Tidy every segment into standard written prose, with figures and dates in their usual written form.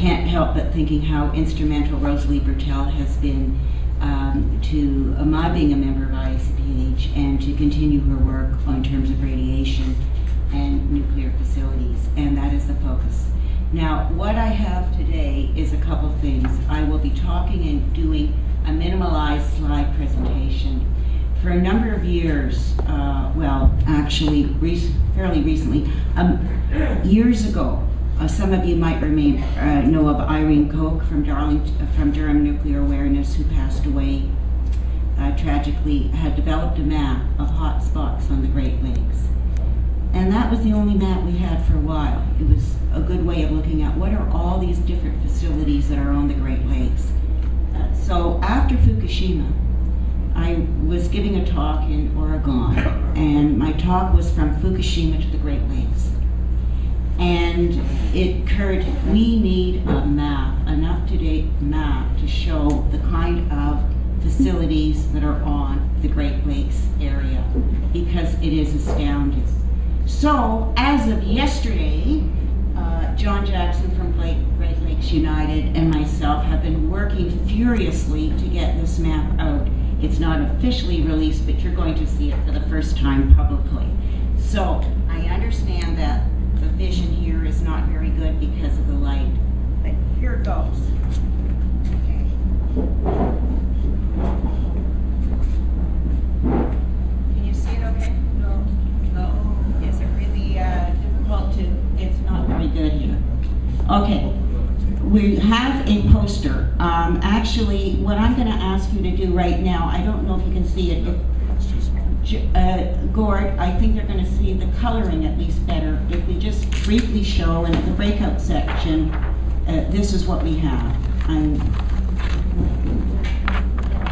can't help but thinking how instrumental Rosalie Bertel has been to my being a member of IICPH and to continue her work in terms of radiation and nuclear facilities, and that is the focus. Now, what I have today is a couple things. I will be talking and doing a minimalized slide presentation. For a number of years, well, actually fairly recently, years ago, some of you might know of Irene Koch from Durham Nuclear Awareness, who passed away tragically, had developed a map of hot spots on the Great Lakes. And that was the only map we had for a while. It was a good way of looking at what are all these different facilities that are on the Great Lakes. So after Fukushima, I was giving a talk in Oregon, and my talk was from Fukushima to the Great Lakes. And it occurred, we need a map, an up-to-date map to show the kind of facilities that are on the Great Lakes area, because it is astounding. So, as of yesterday, John Jackson from Great Lakes United and myself have been working furiously to get this map out. It's not officially released, but you're going to see it for the first time publicly. So, I understand that the vision here is not very good because of the light, but here it goes. Okay. Can you see it okay? No. No. Is it really difficult to, it's not very good here. Okay. We have a poster. Actually, what I'm going to ask you to do right now, I don't know if you can see it. Gord, I think they're going to see the coloring at least better. If we just briefly show in the breakout section, this is what we have.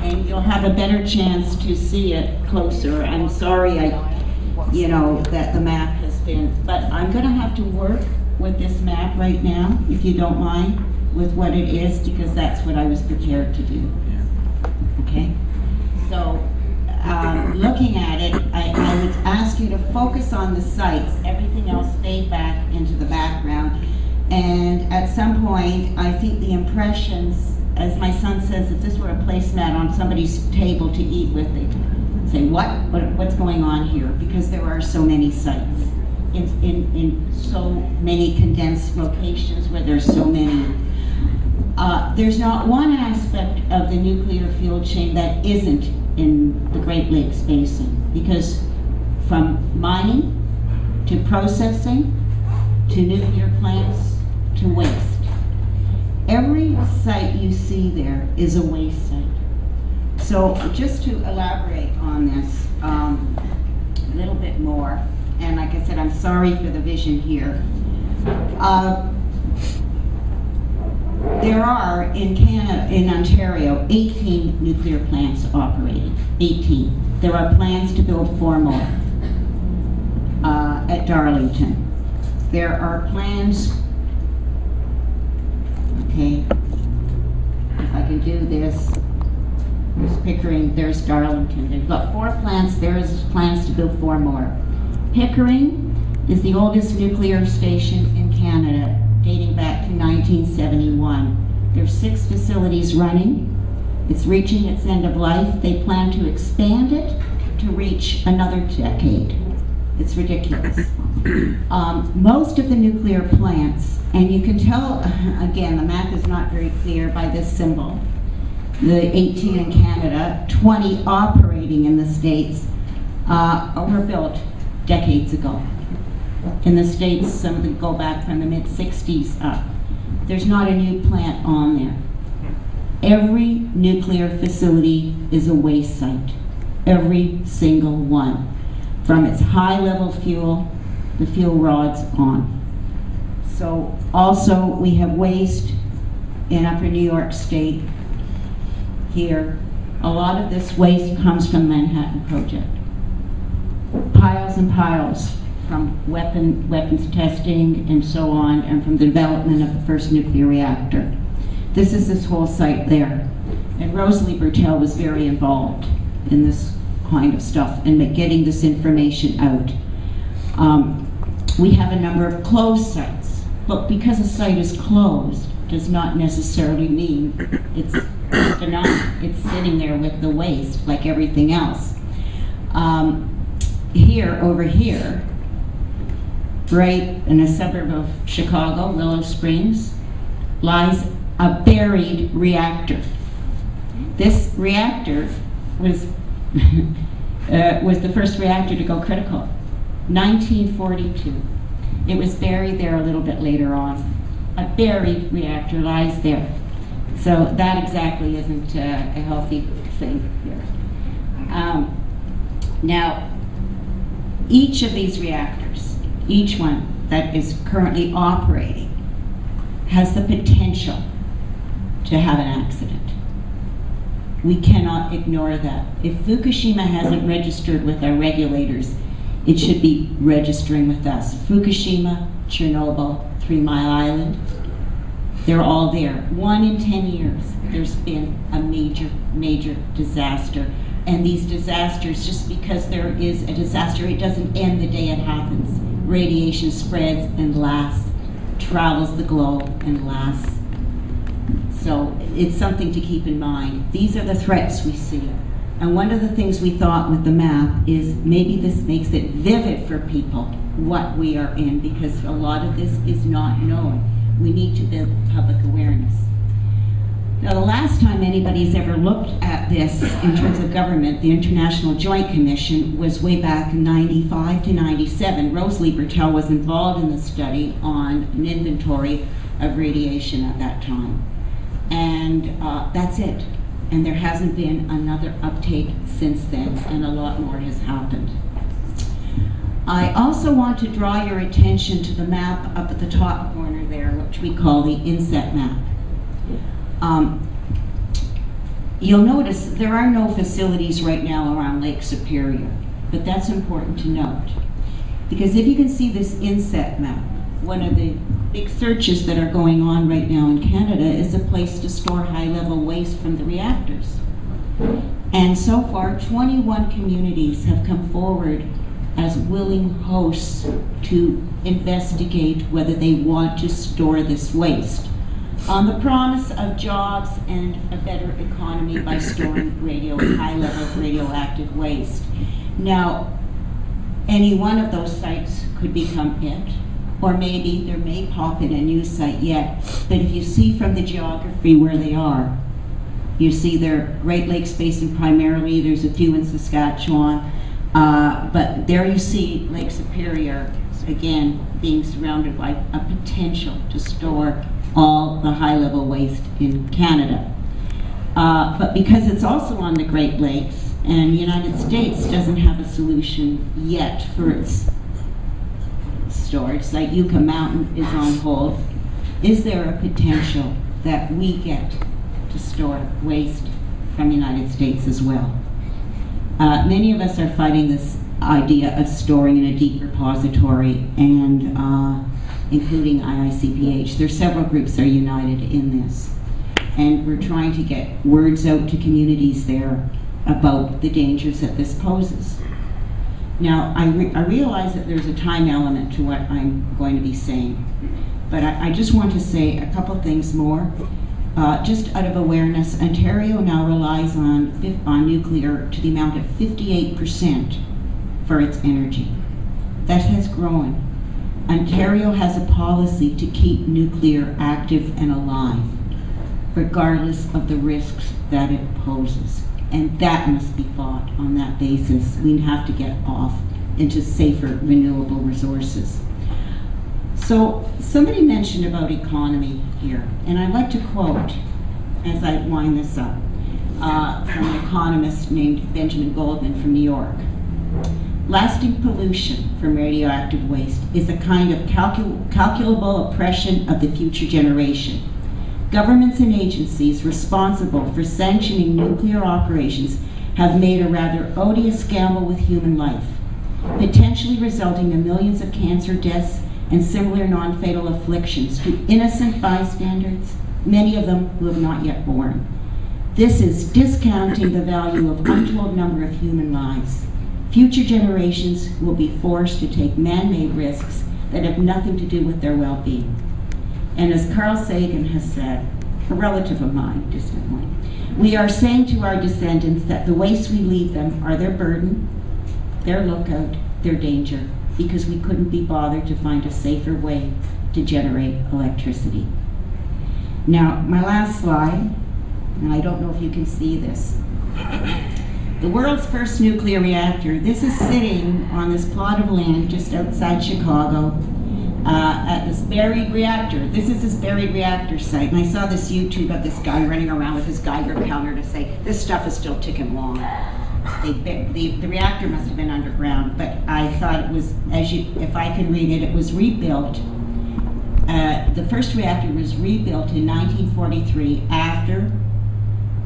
And you'll have a better chance to see it closer. I'm sorry, that the map has been, but I'm going to have to work with this map right now, if you don't mind, with what it is, because that's what I was prepared to do. Okay? So, looking at it, I would ask you to focus on the sites. Everything else fade back into the background. And at some point, I think the impressions, as my son says, if this were a placemat on somebody's table to eat with, they'd say, what's going on here? Because there are so many sites in so many condensed locations where there's so many. There's not one aspect of the nuclear fuel chain that isn't in the Great Lakes Basin, because from mining to processing to nuclear plants to waste, every site you see there is a waste site. So just to elaborate on this a little bit more, and like I said, I'm sorry for the vision here. There are in Canada, in Ontario, 18 nuclear plants operating. 18. There are plans to build 4 more at Darlington. There are plans. Okay, if I can do this. There's Pickering. There's Darlington. They've got 4 plants. There's plans to build 4 more. Pickering is the oldest nuclear station in Canada, dating back to 1971. There's 6 facilities running. It's reaching its end of life. They plan to expand it to reach another decade. It's ridiculous. Most of the nuclear plants, and you can tell, again, the map is not very clear by this symbol. The 18 in Canada, 20 operating in the States, were built decades ago. In the States, some of them go back from the mid-60s up. There's not a new plant on there. Every nuclear facility is a waste site. Every single one. From its high-level fuel, the fuel rods on. So also we have waste in Upper New York State here. A lot of this waste comes from the Manhattan Project. Piles and piles from weapons testing and so on, and from the development of the first nuclear reactor. This is this whole site there. And Rosalie Bertel was very involved in this kind of stuff and getting this information out. We have a number of closed sites. But because a site is closed does not necessarily mean it's sitting there with the waste like everything else. Over here, right in a suburb of Chicago, Willow Springs, lies a buried reactor. This reactor was was the first reactor to go critical, 1942. It was buried there a little bit later on. A buried reactor lies there. So that exactly isn't a healthy thing here. Now, each of these reactors, each one that is currently operating, has the potential to have an accident. We cannot ignore that. If Fukushima hasn't registered with our regulators, it should be registering with us. Fukushima, Chernobyl, 3 Mile Island, they're all there. 1 in 10 years, there's been a major disaster. And these disasters, just because there is a disaster, it doesn't end the day it happens. Radiation spreads and lasts, travels the globe and lasts. So it's something to keep in mind. These are the threats we see. And one of the things we thought with the map is maybe this makes it vivid for people what we are in, because a lot of this is not known. We need to build public awareness. Now, the last time anybody's ever looked at this in terms of government, the International Joint Commission, was way back in 95 to 97. Rose Lieberthal was involved in the study on an inventory of radiation at that time. And that's it. And there hasn't been another uptake since then, and a lot more has happened. I also want to draw your attention to the map up at the top corner there, which we call the inset map. You'll notice there are no facilities right now around Lake Superior, but that's important to note. Because if you can see this inset map, one of the big searches that are going on right now in Canada is a place to store high-level waste from the reactors. And so far, 21 communities have come forward as willing hosts to investigate whether they want to store this waste, on the promise of jobs and a better economy by storing high-level radioactive waste. Now, any one of those sites could become it, or maybe there may pop in a new site yet. But if you see from the geography where they are, you see they're Great Lakes Basin primarily, there's a few in Saskatchewan, but there you see Lake Superior, again, being surrounded by a potential to store all the high-level waste in Canada. But because it's also on the Great Lakes, and the United States doesn't have a solution yet for its storage, like Yucca Mountain is on hold, is there a potential that we get to store waste from the United States as well? Many of us are fighting this idea of storing in a deep repository, and including IICPH. There's several groups that are united in this. And we're trying to get words out to communities there about the dangers that this poses. Now, I realize that there's a time element to what I'm going to be saying, but I just want to say a couple things more. Just out of awareness, Ontario now relies on nuclear to the amount of 58% for its energy. That has grown. Ontario has a policy to keep nuclear active and alive, regardless of the risks that it poses. And that must be fought on that basis. We have to get off into safer renewable resources. So somebody mentioned about economy here, and I'd like to quote, as I wind this up, from an economist named Benjamin Goldman from New York. Lasting pollution from radioactive waste is a kind of calculable oppression of the future generation. Governments and agencies responsible for sanctioning nuclear operations have made a rather odious gamble with human life, potentially resulting in millions of cancer deaths and similar non-fatal afflictions to innocent bystanders, many of them who have not yet born. This is discounting the value of untold number of human lives. Future generations will be forced to take man-made risks that have nothing to do with their well-being. And as Carl Sagan has said, a relative of mine, distant one, we are saying to our descendants that the waste we leave them are their burden, their lookout, their danger, because we couldn't be bothered to find a safer way to generate electricity. Now, my last slide, and I don't know if you can see this. The world's first nuclear reactor. This is sitting on this plot of land just outside Chicago at this buried reactor. This is this buried reactor site. And I saw this YouTube of this guy running around with his Geiger counter to say, this stuff is still ticking along. The reactor must have been underground, but I thought it was, if I can read it, it was rebuilt. The first reactor was rebuilt in 1943 after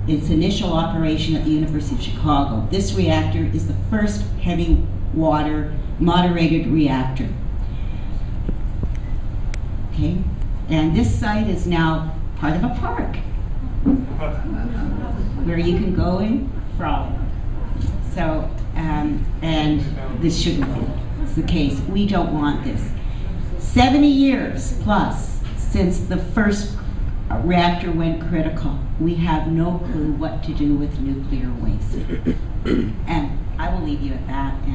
its initial operation at the University of Chicago. This reactor is the first heavy water moderated reactor. Okay, and this site is now part of a park where you can go and frolic. So, and this shouldn't be the case. We don't want this. 70 years plus since the first reactor went critical. We have no clue what to do with nuclear waste. And I will leave you at that. And